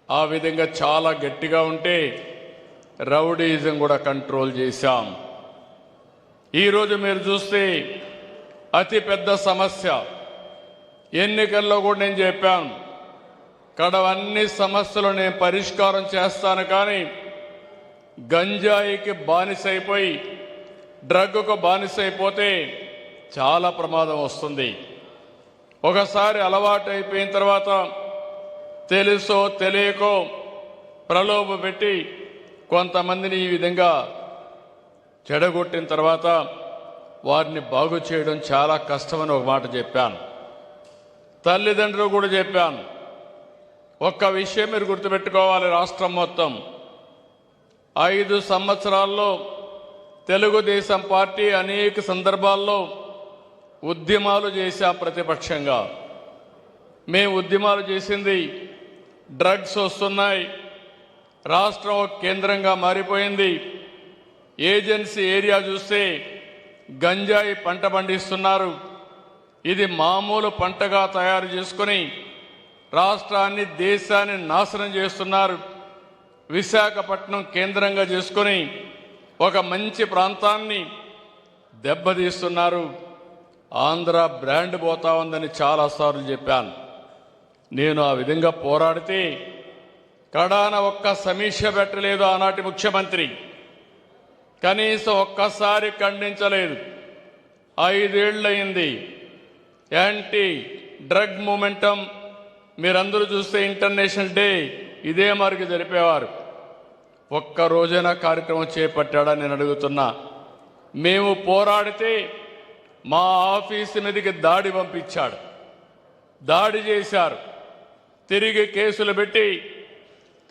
ఆ విధంగా చాలా గట్టిగా ఉంటే రౌడీజం కూడా కంట్రోల్ చేశాం. ఈరోజు మీరు చూస్తే అతి పెద్ద సమస్య ఎన్నికల్లో కూడా నేను చెప్పాను, కడవన్ని సమస్యలు నేను పరిష్కారం చేస్తాను, కానీ గంజాయికి బానిసైపోయి డ్రగ్కు బానిసైపోతే చాలా ప్రమాదం వస్తుంది. ఒకసారి అలవాటు అయిపోయిన తర్వాత తెలుసో తెలియకో ప్రలోభ పెట్టి కొంతమందిని ఈ విధంగా చెడగొట్టిన తర్వాత వారిని బాగు చేయడం చాలా కష్టమని ఒక మాట చెప్పాను. తల్లిదండ్రులు కూడా చెప్పాను. ఒక్క విషయం మీరు గుర్తుపెట్టుకోవాలి, రాష్ట్రం మొత్తం 5 సంవత్సరాల్లో తెలుగుదేశం పార్టీ అనేక సందర్భాల్లో ఉద్యమాలు చేశాం. ప్రతిపక్షంగా మేము ఉద్యమాలు చేసింది డ్రగ్స్ వస్తున్నాయి, రాష్ట్రం ఒక కేంద్రంగా మారిపోయింది, ఏజెన్సీ ఏరియా చూస్తే గంజాయి పంట పండిస్తున్నారు, ఇది మామూలు పంటగా తయారు చేసుకొని రాష్ట్రాన్ని దేశాన్ని నాశనం చేస్తున్నారు, విశాఖపట్నం కేంద్రంగా చేసుకొని ఒక మంచి ప్రాంతాన్ని దెబ్బతీస్తున్నారు, ఆంధ్ర బ్రాండ్ పోతా ఉందని చాలాసార్లు చెప్పాను. నేను ఆ విధంగా పోరాడితే కడాన ఒక్క సమీక్ష పెట్టలేదు ఆనాటి ముఖ్యమంత్రి, కనీసం ఒక్కసారి ఖండించలేదు. 5 ఏళ్ళయింది. యాంటీ డ్రగ్ మూమెంటం మీరందరూ చూస్తే ఇంటర్నేషనల్ డే ఇదే మరికి జరిపేవారు. ఒక్క రోజైనా కార్యక్రమం చేపట్టాడని నేను అడుగుతున్నా. మేము పోరాడితే మా ఆఫీసు మీదకి దాడి పంపించాడు, దాడి చేశారు, తిరిగి కేసులు పెట్టి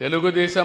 తెలుగుదేశం